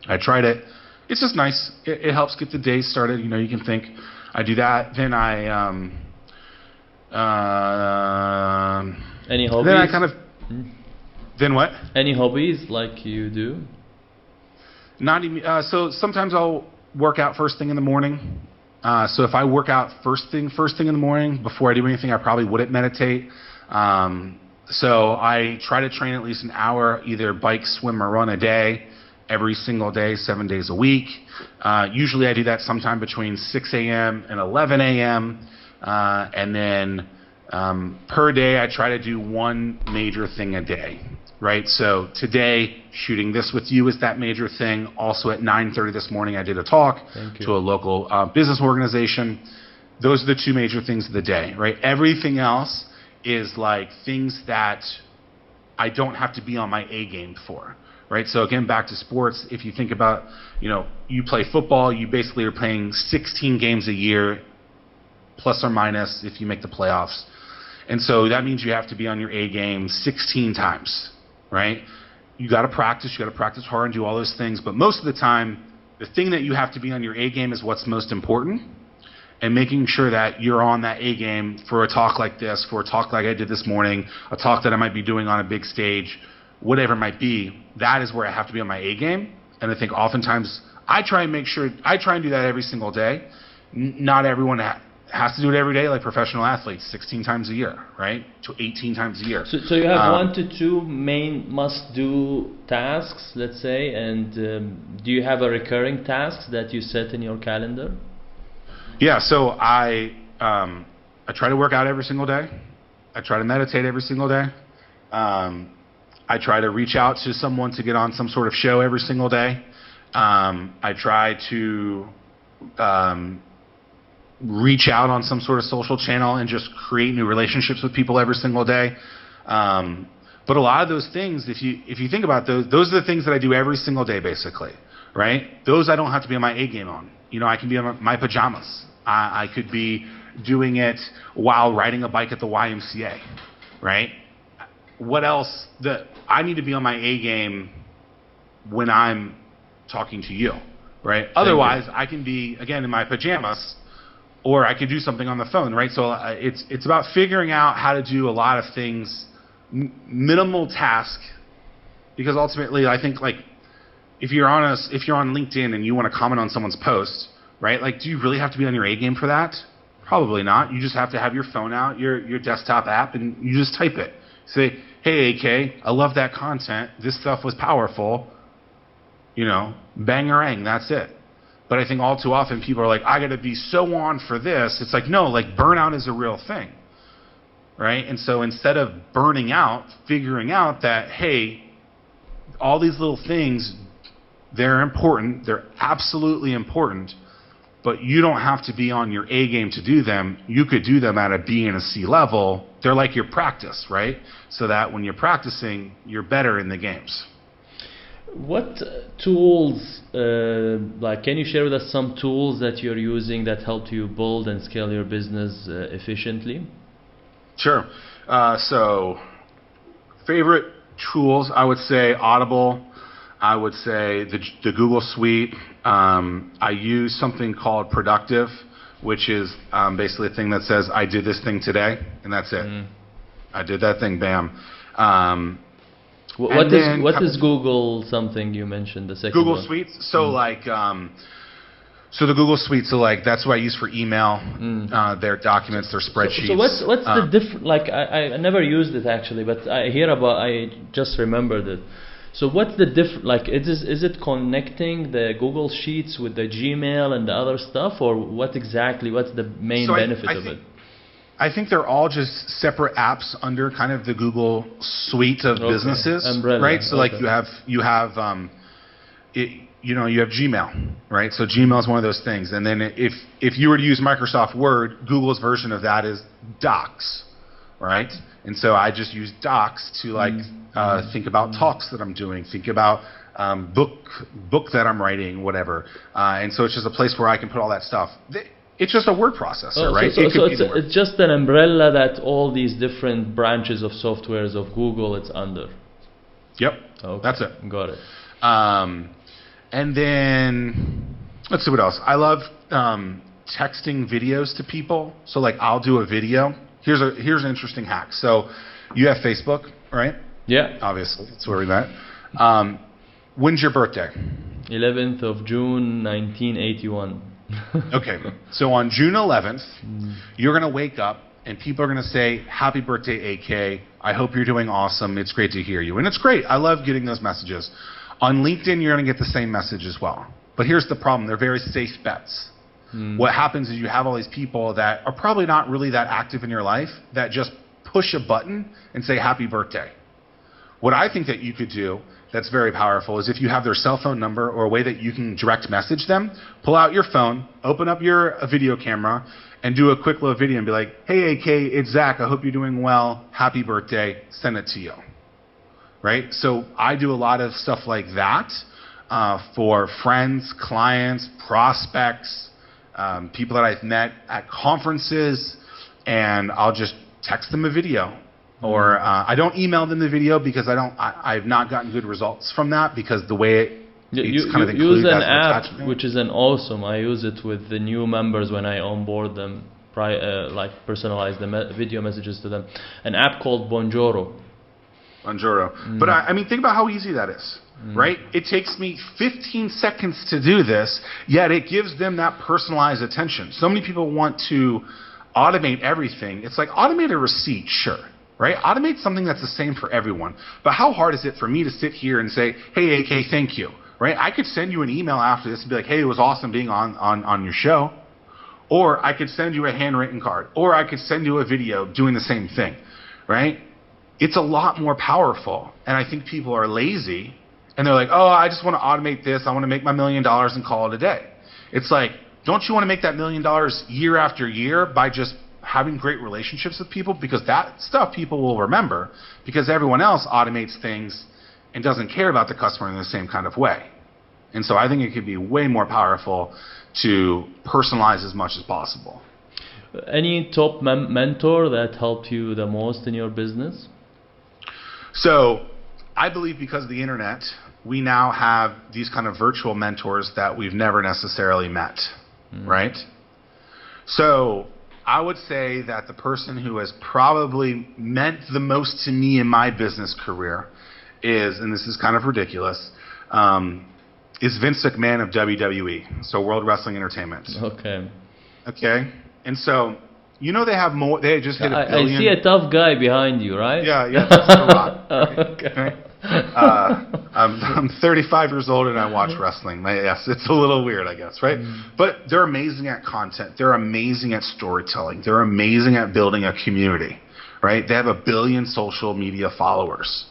I tried it. It's just nice. It helps get the day started. You can think. I do that. Then Any hobbies? Then I kind of... Then what? Any hobbies like you do? Not even... so sometimes I'll work out first thing in the morning. So if I work out first thing in the morning, before I do anything, I probably wouldn't meditate. So I try to train at least an hour, either bike, swim, or run a day, every single day, 7 days a week. Usually I do that sometime between 6 a.m. and 11 a.m. And then Per day, I try to do one major thing a day, right? So today, shooting this with you is that major thing. Also at 9:30 this morning, I did a talk to a local business organization. Those are the two major things of the day, right? Everything else is like things that I don't have to be on my A game for, right? So again, back to sports, if you think about, you play football, you basically are playing 16 games a year, plus or minus if you make the playoffs. And so that means you have to be on your A game 16 times, right? You got to practice hard and do all those things. But most of the time, the thing that you have to be on your A game is what's most important. And making sure that you're on that A game for a talk like this, for a talk like I did this morning, a talk that I might be doing on a big stage, whatever it might be, that is where I have to be on my A game. And I think oftentimes I try and do that every single day. Not everyone has to do it every day, like professional athletes, 16 times a year, right? To 18 times a year. So you have 1 to 2 main must-do tasks, let's say, and do you have a recurring tasks that you set in your calendar? Yeah, so I try to work out every single day. I try to meditate every single day. I try to reach out to someone to get on some sort of show every single day. I try to reach out on some sort of social channel and just create new relationships with people every single day. But a lot of those things, if you think about those are the things that I do every single day, basically, right? Those I don't have to be on my A game on. I can be in my pajamas. I could be doing it while riding a bike at the YMCA, right? What else? I need to be on my A game when I'm talking to you, right? Otherwise, I can be, again, in my pajamas, or I could do something on the phone, right? So it's about figuring out how to do a lot of things, minimal task, because ultimately I think like if you're on LinkedIn and you want to comment on someone's post, right? Like, do you really have to be on your A game for that? Probably not. You just have to have your phone out, your desktop app, and you just type it. Say, hey AK, I love that content. This stuff was powerful. Bangarang, that's it. But I think all too often people are like, I got to be so on for this. It's like, no, like burnout is a real thing, right? And so instead of burning out, figuring out that, hey, all these little things, they're important. They're absolutely important. But you don't have to be on your A game to do them. You could do them at a B and a C level. They're like your practice, right? So that when you're practicing, you're better in the games. What tools, can you share with us some tools that you're using that help you build and scale your business efficiently? Sure. So favorite tools, I would say Audible. I would say the Google Suite. I use something called Productive, which is basically a thing that says, I did this thing today, and that's it. I did that thing, bam. What is Google something you mentioned, the second Google one? Suites? So so the Google Suite, so like that's what I use for email, their documents, their spreadsheets. So what's the difference? Like I never used it actually, but I just remembered it. So what's the difference? Like is it connecting the Google Sheets with the Gmail and the other stuff, or what's the main benefit of it? I think they're all just separate apps under kind of the Google suite of businesses, umbrella. Right? So like you have you have Gmail, right? So Gmail is one of those things, and then if you were to use Microsoft Word, Google's version of that is Docs, right? And so I just use Docs to think about talks that I'm doing, think about book that I'm writing, whatever, and so it's just a place where I can put all that stuff. It's just a word processor, right? It's just an umbrella that all these different branches of softwares of Google it's under. Yep. Okay. That's it. Got it. And then let's see what else. I love texting videos to people. So like I'll do a video. Here's an interesting hack. So you have Facebook, right? Yeah. Obviously, that's where we met. When's your birthday? 11th of June, 1981. Okay, so on June 11th, you're going to wake up and people are going to say, happy birthday, AK. I hope you're doing awesome. It's great to hear you. And it's great. I love getting those messages. On LinkedIn, you're going to get the same message as well. But here's the problem. They're very safe bets. What happens is you have all these people that are probably not really that active in your life that just push a button and say happy birthday. What I think that you could do that's very powerful is if you have their cell phone number or a way that you can direct message them, pull out your phone, open up your video camera, and do a quick little video and be like, hey AK, it's Zach, I hope you're doing well, happy birthday, send it to you. Right? So I do a lot of stuff like that for friends, clients, prospects, people that I've met at conferences, and I'll just text them a video. Or I don't email them the video because I've not gotten good results from that because the way it's kind of included use an as an app, attachment. which is an awesome. I use it with the new members when I onboard them, like personalize the video messages to them. An app called Bonjoro. But I mean, think about how easy that is, right? It takes me 15 seconds to do this, yet it gives them that personalized attention. So many people want to automate everything. It's like automate a receipt, sure. Right? Automate something that's the same for everyone. But how hard is it for me to sit here and say, hey, AK, thank you? Right? I could send you an email after this and be like, hey, it was awesome being on your show. Or I could send you a handwritten card. Or I could send you a video doing the same thing. Right? It's a lot more powerful. And I think people are lazy. And they're like, oh, I just want to automate this. I want to make my $1 million and call it a day. It's like, don't you want to make that $1 million year after year by just having great relationships with people, because that stuff people will remember because everyone else automates things and doesn't care about the customer in the same kind of way. And so I think it could be way more powerful to personalize as much as possible. Any top mentor that helped you the most in your business? So I believe because of the internet, we now have these kind of virtual mentors that we've never necessarily met, right? So I would say that the person who has probably meant the most to me in my business career is, and this is kind of ridiculous, is Vince McMahon of WWE, so World Wrestling Entertainment. Okay. And so, you know, they have more, they just hit $1 billion. I see a tough guy behind you, right? Yeah, that's The Rock. Right? Okay. I'm 35 years old and I watch wrestling. Yes, it's a little weird, I guess, right? But they're amazing at content. They're amazing at storytelling. They're amazing at building a community, right? They have 1 billion social media followers,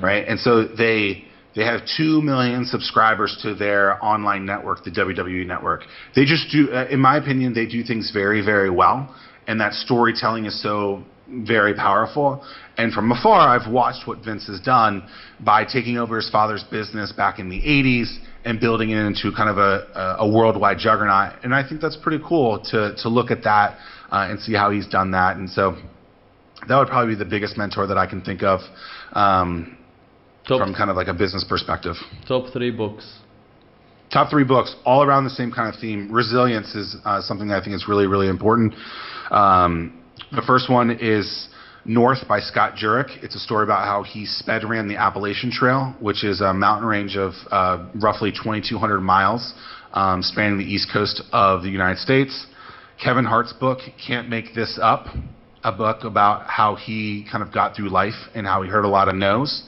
right? And so they have 2 million subscribers to their online network, the WWE network. They just do, in my opinion, they do things very, very well. And that storytelling is so very powerful. And from afar, I've watched what Vince has done by taking over his father's business back in the 80s and building it into kind of a worldwide juggernaut. And I think that's pretty cool to look at that and see how he's done that. And so that would probably be the biggest mentor that I can think of from kind of like a business perspective. Top 3 books. Top 3 books, all around the same kind of theme. Resilience is something that I think is really, really important. The first one is North by Scott Jurek. It's a story about how he sped ran the Appalachian Trail, which is a mountain range of roughly 2,200 miles spanning the east coast of the United States. Kevin Hart's book, Can't Make This Up, a book about how he kind of got through life and how he heard a lot of no's.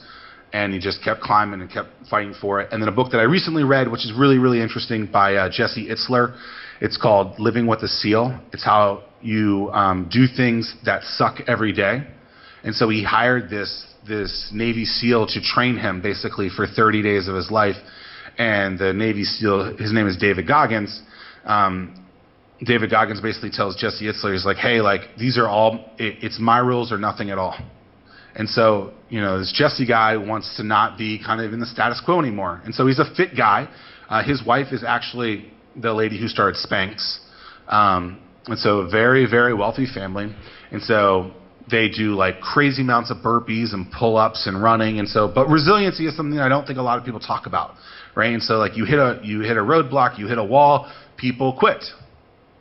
And he just kept climbing and kept fighting for it. And then a book that I recently read, which is really, really interesting, by Jesse Itzler. It's called Living with a SEAL. It's how you do things that suck every day. And so he hired this Navy SEAL to train him basically for 30 days of his life. And the Navy SEAL, his name is David Goggins. David Goggins basically tells Jesse Itzler, he's like, hey, like, these are all, it's my rules or nothing at all. And so, you know, this Jesse guy wants to not be kind of in the status quo anymore. And so he's a fit guy. His wife is actually the lady who started Spanx. And so a very, very wealthy family. And so they do like crazy amounts of burpees and pull-ups and running. And so, but resiliency is something I don't think a lot of people talk about, right? And so like you hit a roadblock, you hit a wall, people quit.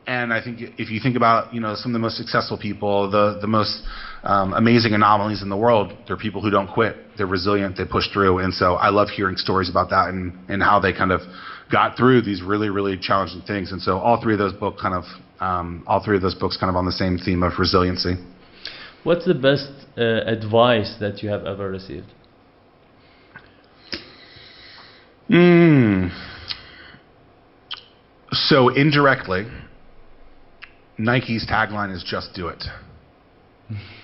And I think if you think about, you know, some of the most successful people, the most amazing anomalies in the world, they're people who don't quit. They're resilient. They push through. And so I love hearing stories about that and how they kind of got through these really, really challenging things. And so all three of those books kind of on the same theme of resiliency. What's the best advice that you have ever received? So indirectly, Nike's tagline is "Just do it."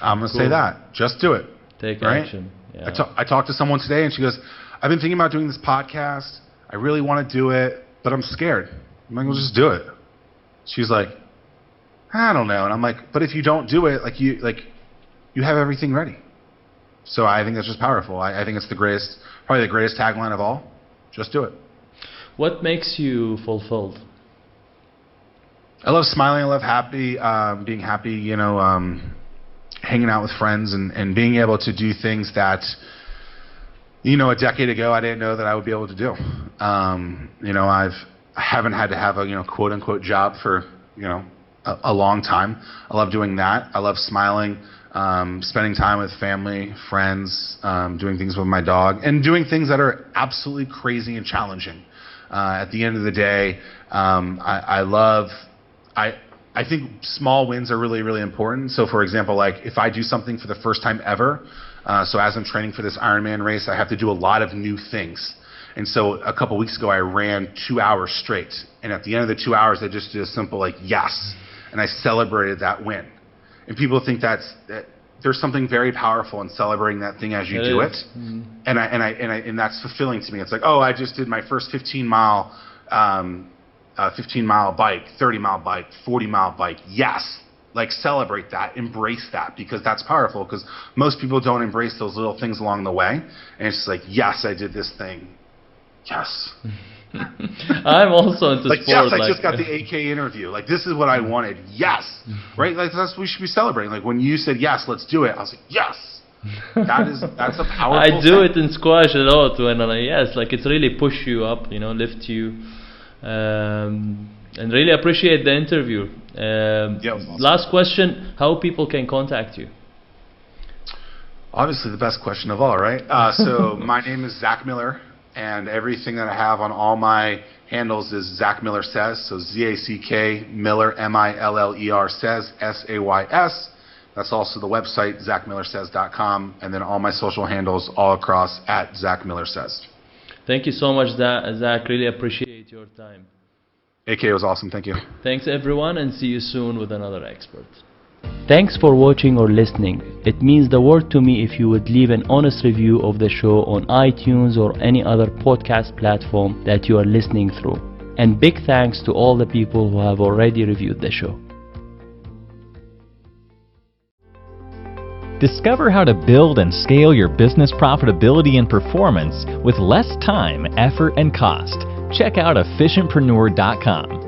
I'm gonna say that. Just do it. Take right? action. Yeah. I talked to someone today, and she goes, "I've been thinking about doing this podcast. I really want to do it, but I'm scared." I'm like, "Well, just do it." She's like, "I don't know," and I'm like, "But if you don't do it, you have everything ready." So I think that's just powerful. I think it's probably the greatest tagline of all. Just do it. What makes you fulfilled? I love smiling. I love being happy. Hanging out with friends and being able to do things that, a decade ago I didn't know that I would be able to do. I haven't had to have a quote unquote job for a long time. I love doing that. I love smiling, spending time with family, friends, doing things with my dog, and doing things that are absolutely crazy and challenging. At the end of the day, I think small wins are really, really important. So, for example, if I do something for the first time ever, so as I'm training for this Ironman race, I have to do a lot of new things. And so a couple weeks ago, I ran 2 hours straight. And at the end of the 2 hours, I just did a simple yes. And I celebrated that win. And people think that there's something very powerful in celebrating that thing as you do it. Mm-hmm. And that's fulfilling to me. It's like, oh, I just did my first 15-mile bike, 30-mile bike, 40-mile bike. Yes. Celebrate that, embrace that, because that's powerful, because most people don't embrace those little things along the way. And it's just like, yes, I did this thing. Yes. I'm also into sport. Yes, I just got the AK interview. This is what I wanted. Yes. Right? That's what we should be celebrating. When you said, yes, let's do it, I was like, yes. That's a powerful I do thing. it in squash a lot when it's really push you up, lift you. And really appreciate the interview. Awesome. Last question, how people can contact you? Obviously the best question of all, right? So my name is Zach Miller, and everything that I have on all my handles is Zach Miller Says. So ZACK Miller, MILLER Says, SAYS. That's also the website, ZachMillerSays.com, and then all my social handles all across at Zach Miller Says. Thank you so much, Zach. Really appreciate your time. AK was awesome. Thank you. Thanks, everyone, and see you soon with another expert. Thanks for watching or listening. It means the world to me if you would leave an honest review of the show on iTunes or any other podcast platform that you are listening through. And big thanks to all the people who have already reviewed the show. Discover how to build and scale your business profitability and performance with less time, effort, and cost. Check out efficientpreneur.com.